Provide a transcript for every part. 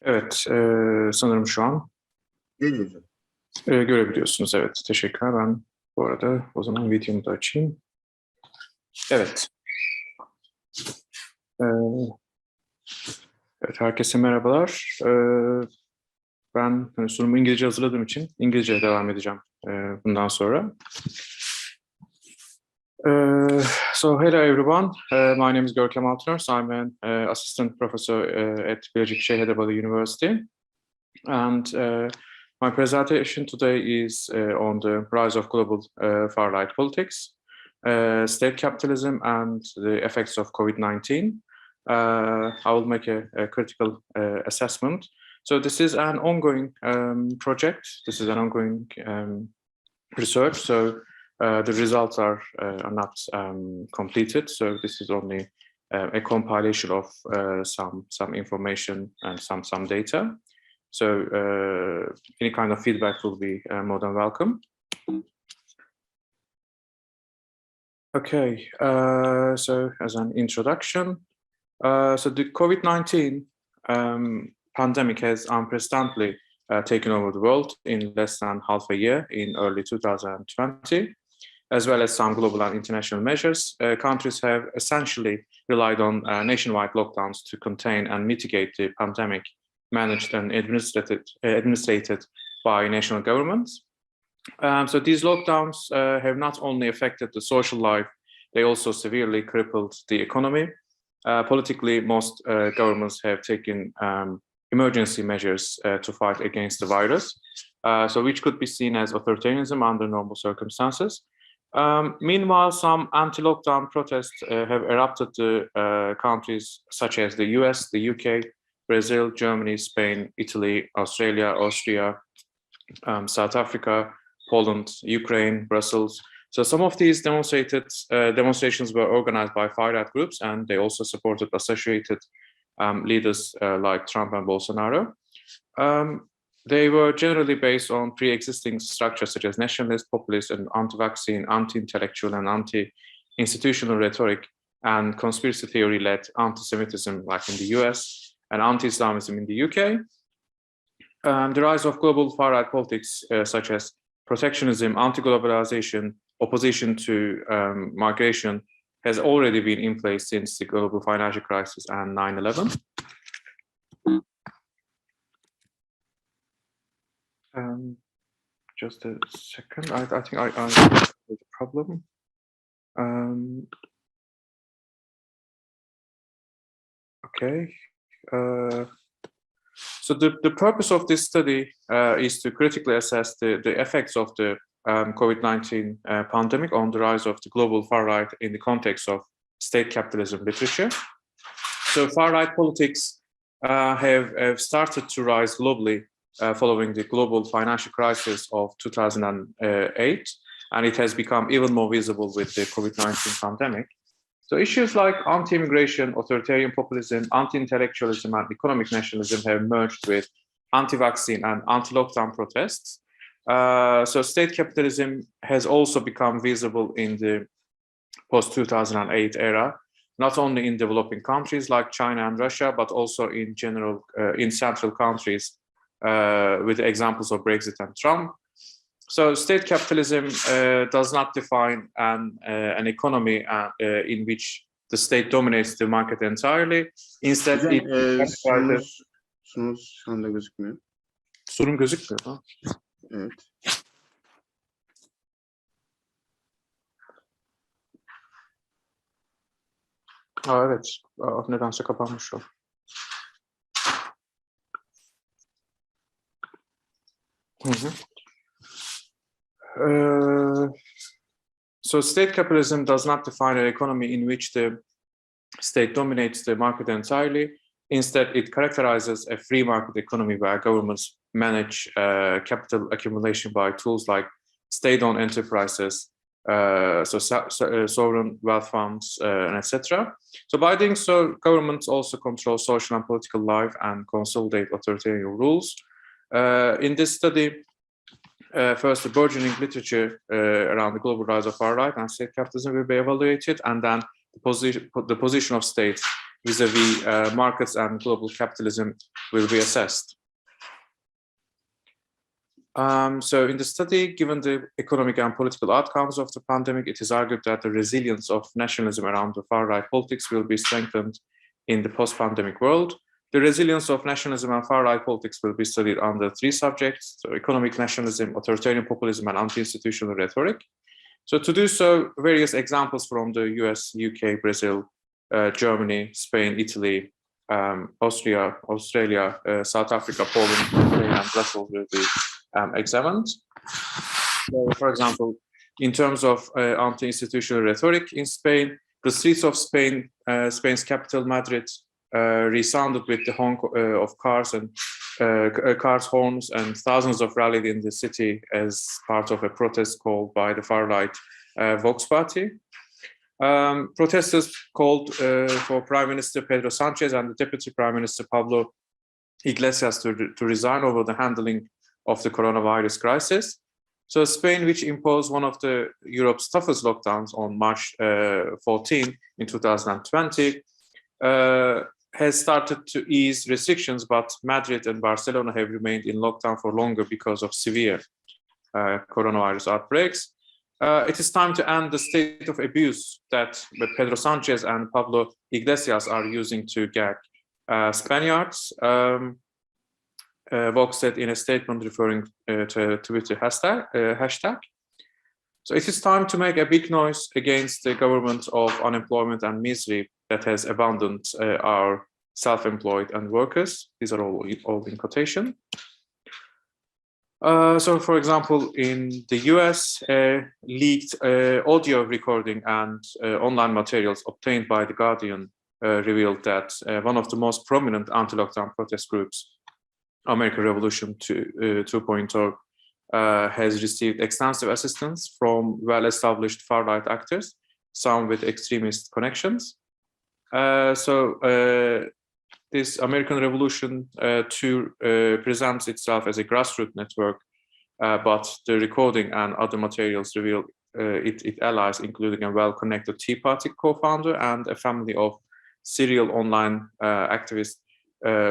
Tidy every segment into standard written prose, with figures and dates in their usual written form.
Evet, sanırım şu an Geliyor. görebiliyorsunuz. Evet, teşekkürler. Ben bu arada o zaman videomu da açayım. Evet. E, evet, herkese merhabalar. Ben sunumu İngilizce hazırladığım için İngilizceye devam edeceğim bundan sonra. So hello everyone. My name is Görkem Altınörs. I'm an assistant professor at Bilecik University. And my presentation today is on the rise of global far-right politics, state capitalism, and the effects of COVID-19. I will make a critical assessment. So this is an ongoing project. This is an ongoing research. So the results are not completed. So this is only a compilation of some information and some data. So any kind of feedback will be more than welcome. Okay, so as an introduction, so the COVID-19 pandemic has unprecedentedly taken over the world in less than half a year in early 2020, as well as some global and international measures. Countries have essentially relied on nationwide lockdowns to contain and mitigate the pandemic, managed and administrated by national governments. So these lockdowns have not only affected the social life, they also severely crippled the economy. Politically, most governments have taken emergency measures to fight against the virus, so which could be seen as authoritarianism under normal circumstances. Meanwhile, some anti-lockdown protests have erupted to countries such as the US, the UK, Brazil, Germany, Spain, Italy, Australia, Austria, South Africa, Poland, Ukraine, Brussels. So some of these demonstrations were organized by far-right groups, and they also supported associated leaders like Trump and Bolsonaro. They were generally based on pre-existing structures such as nationalist, populist, and anti-vaccine, anti-intellectual, and anti-institutional rhetoric, and conspiracy theory-led anti-Semitism, like in the US, and anti-Islamism in the UK. The rise of global far-right politics, such as protectionism, anti-globalization, opposition to migration, has already been in place since the global financial crisis and 9/11. Just a second, I think I have a problem. Okay. So the purpose of this study is to critically assess the effects of the COVID-19 pandemic on the rise of the global far-right in the context of state capitalism literature. So far-right politics have started to rise globally following the global financial crisis of 2008, and it has become even more visible with the COVID-19 pandemic. So issues like anti-immigration, authoritarian populism, anti-intellectualism, and economic nationalism have merged with anti-vaccine and anti-lockdown protests. So state capitalism has also become visible in the post-2008 era, not only in developing countries like China and Russia, but also in general in central countries with examples of Brexit and Trump. So state capitalism does not define an economy in which the state dominates the market entirely. Instead, sunum şu anda gözükmüyor. Sunum gözükmüyor ha? Evet. Evet. Nedense kapanmış o. So state capitalism does not define an economy in which the state dominates the market entirely. Instead, it characterizes a free market economy where governments manage capital accumulation by tools like state-owned enterprises, sovereign wealth funds, and etc. So by doing so, governments also control social and political life and consolidate authoritarian rules. In this study, first, the burgeoning literature around the global rise of far-right and state capitalism will be evaluated, and then the position of states vis-a-vis markets and global capitalism will be assessed. So in the study, given the economic and political outcomes of the pandemic, it is argued that the resilience of nationalism around the far-right politics will be strengthened in the post-pandemic world. The resilience of nationalism and far-right politics will be studied under three subjects: so economic nationalism, authoritarian populism, and anti-institutional rhetoric. So to do so, various examples from the US, UK, Brazil, Germany, Spain, Italy, Austria, Australia, South Africa, Poland, Ukraine, and Brussels will be examined. So, for example, in terms of anti-institutional rhetoric in Spain, the streets of Spain, Spain's capital Madrid, resounded with the honk of cars and cars' horns, and thousands of rallied in the city as part of a protest called by the far-right Vox Party. Protesters called for Prime Minister Pedro Sanchez and the Deputy Prime Minister Pablo Iglesias to resign over the handling of the coronavirus crisis. So Spain, which imposed one of the Europe's toughest lockdowns on March 14 in 2020, has started to ease restrictions, but Madrid and Barcelona have remained in lockdown for longer because of severe coronavirus outbreaks. It is time to end the state of abuse that Pedro Sanchez and Pablo Iglesias are using to gag Spaniards. Vox said in a statement referring to a Twitter hashtag. So it is time to make a big noise against the government of unemployment and misery that has abandoned our self-employed and workers. These are all in quotation. So, for example, in the US, leaked audio recording and online materials obtained by The Guardian revealed that one of the most prominent anti-lockdown protest groups, American Revolution 2.0, has received extensive assistance from well-established far-right actors, some with extremist connections. This American Revolution 2 presents itself as a grassroots network, but the recording and other materials reveal it allies, including a well-connected Tea Party co-founder and a family of serial online activists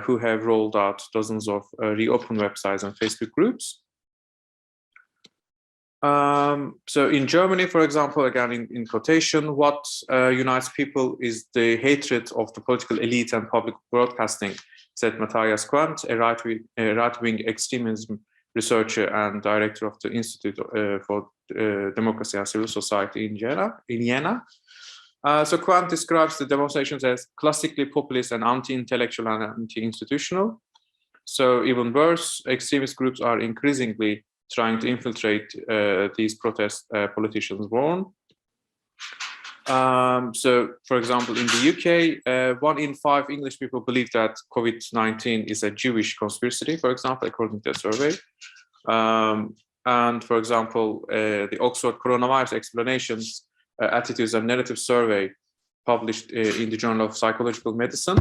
who have rolled out dozens of reopen websites and Facebook groups. So in Germany, for example, again in quotation, what unites people is the hatred of the political elite and public broadcasting, said Matthias Quandt, a right-wing extremism researcher and director of the Institute for Democracy and Civil Society in Jena. So Quandt describes the demonstrations as classically populist and anti-intellectual and anti-institutional. So even worse, extremist groups are increasingly trying to infiltrate these protest politicians' warn. So, for example, in the UK, 1 in 5 English people believe that COVID-19 is a Jewish conspiracy, for example, according to a survey. And, for example, the Oxford Coronavirus Explanations, Attitudes and Narrative Survey, published in the Journal of Psychological Medicine,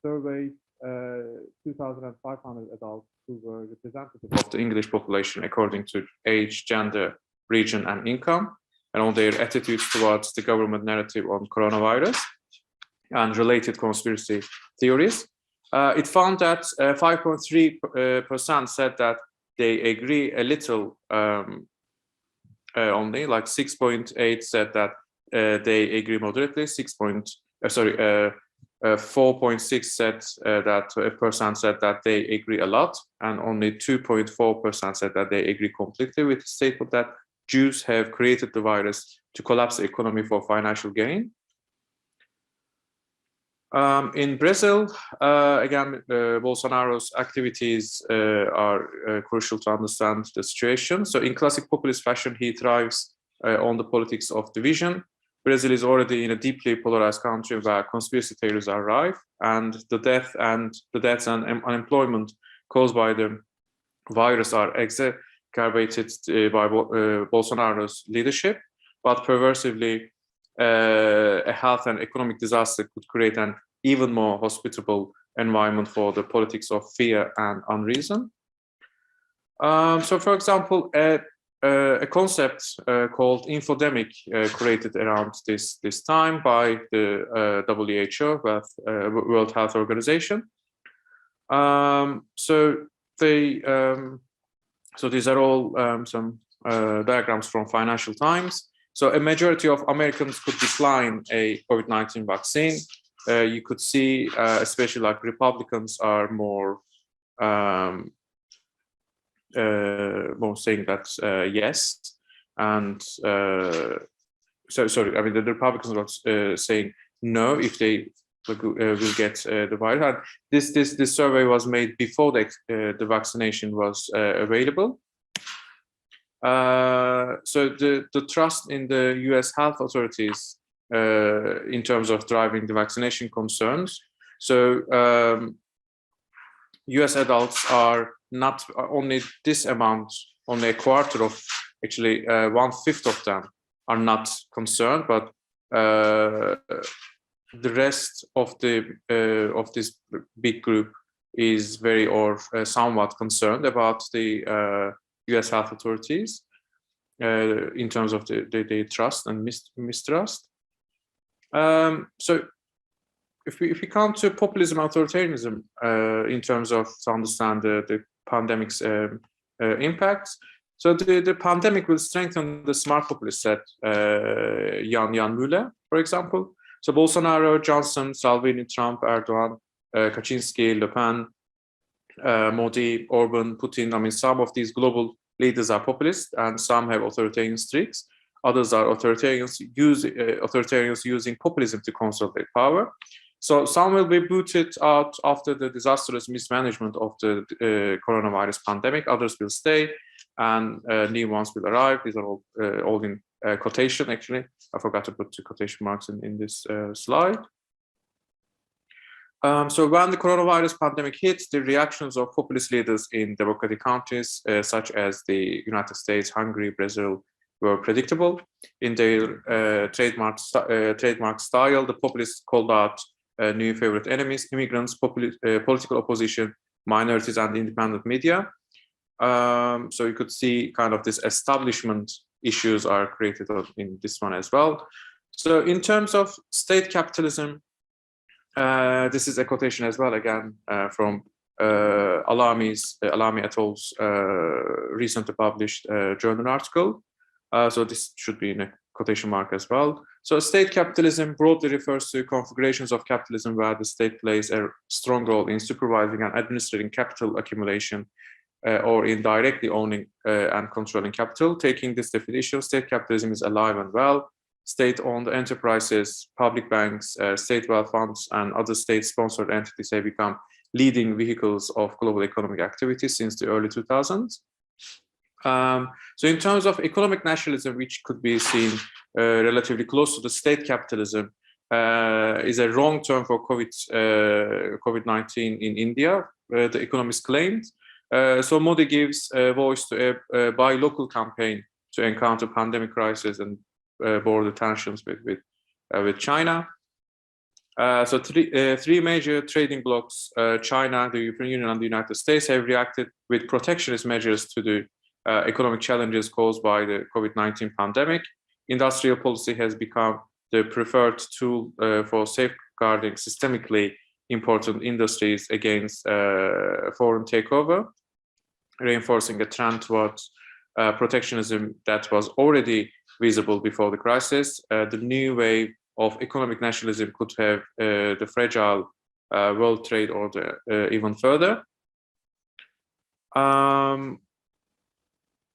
surveyed 2,500 adults who were representative of the English population according to age, gender, region, and income, and on their attitudes towards the government narrative on coronavirus and related conspiracy theories. It found that 5.3% said that they agree a little only, like 6.8 said that they agree moderately, 4.6 said that said that they agree a lot, and only 2.4% said that they agree completely with the statement that Jews have created the virus to collapse the economy for financial gain. In Brazil, again, Bolsonaro's activities are crucial to understand the situation. So in classic populist fashion, he thrives on the politics of division. Brazil is already in a deeply polarized country where conspiracy theories are rife, and the deaths and unemployment caused by the virus are exacerbated by Bolsonaro's leadership. But perversively, a health and economic disaster could create an even more hospitable environment for the politics of fear and unreason. So, for example, a concept called infodemic created around this time by the WHO, World Health Organization. So these are all some diagrams from Financial Times. So a majority of Americans could decline a COVID-19 vaccine. You could see, especially like Republicans are more saying that yes, and sorry, I mean the Republicans are saying no if they will get the virus. And this survey was made before the vaccination was available. So the trust in the U.S. health authorities in terms of driving the vaccination concerns. So U.S. adults are not only this amount, only a quarter of, actually 1/5 of them are not concerned, but the rest of this big group is very or somewhat concerned about the U.S. health authorities in terms of the trust and mistrust. So if we come to populism, authoritarianism in terms of to understand the pandemic's impacts, so the pandemic will strengthen the smart populists, said Jan Müller, for example. So Bolsonaro, Johnson, Salvini, Trump, Erdogan, Kaczynski, Le Pen, Modi, Orban, Putin. I mean, some of these global leaders are populist and some have authoritarian streaks. Others are authoritarians using populism to consolidate power. So some will be booted out after the disastrous mismanagement of the coronavirus pandemic. Others will stay, and new ones will arrive. These are all in quotation, actually. I forgot to put two quotation marks in this slide. So when the coronavirus pandemic hit, the reactions of populist leaders in democratic countries, such as the United States, Hungary, Brazil, were predictable. In their trademark style, the populists called out new favorite enemies: immigrants, political opposition, minorities, and independent media. So you could see kind of this establishment issues are created in this one as well. So in terms of state capitalism, this is a quotation as well, again, from Alami et al.'s recently published journal article. So this should be in a quotation mark as well. So state capitalism broadly refers to configurations of capitalism where the state plays a strong role in supervising and administering capital accumulation or in directly owning and controlling capital. Taking this definition, state capitalism is alive and well. State-owned enterprises, public banks, state wealth funds, and other state-sponsored entities have become leading vehicles of global economic activity since the early 2000s. So in terms of economic nationalism, which could be seen relatively close to the state capitalism, is a wrong term for COVID-19 in India, the economists claimed. So Modi gives voice to a buy local campaign to encounter pandemic crisis and border tensions with China. So three major trading blocs, China, the European Union, and the United States, have reacted with protectionist measures to the economic challenges caused by the COVID-19 pandemic. Industrial policy has become the preferred tool for safeguarding systemically important industries against foreign takeover, reinforcing a trend towards protectionism that was already visible before the crisis. The new wave of economic nationalism could have the fragile world trade order even further.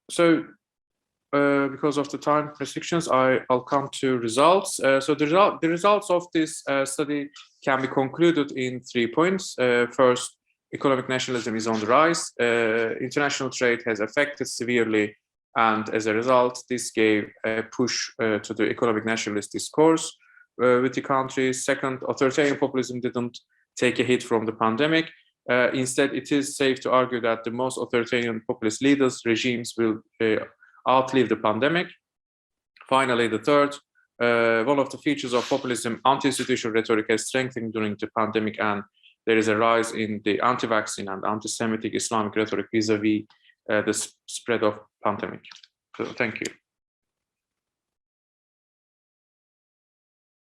So because of the time restrictions, I'll come to results. So the results of this study can be concluded in 3 points. First, economic nationalism is on the rise. International trade has affected severely, and as a result, this gave a push to the economic nationalist discourse with the countries. Second, authoritarian populism didn't take a hit from the pandemic. Instead, it is safe to argue that the most authoritarian populist regimes will outlive the pandemic. Finally, the third, one of the features of populism, anti-institutional rhetoric, has strengthened during the pandemic, and there is a rise in the anti-vaccine and anti-Semitic Islamic rhetoric vis-a-vis the spread of pandemic. So thank you.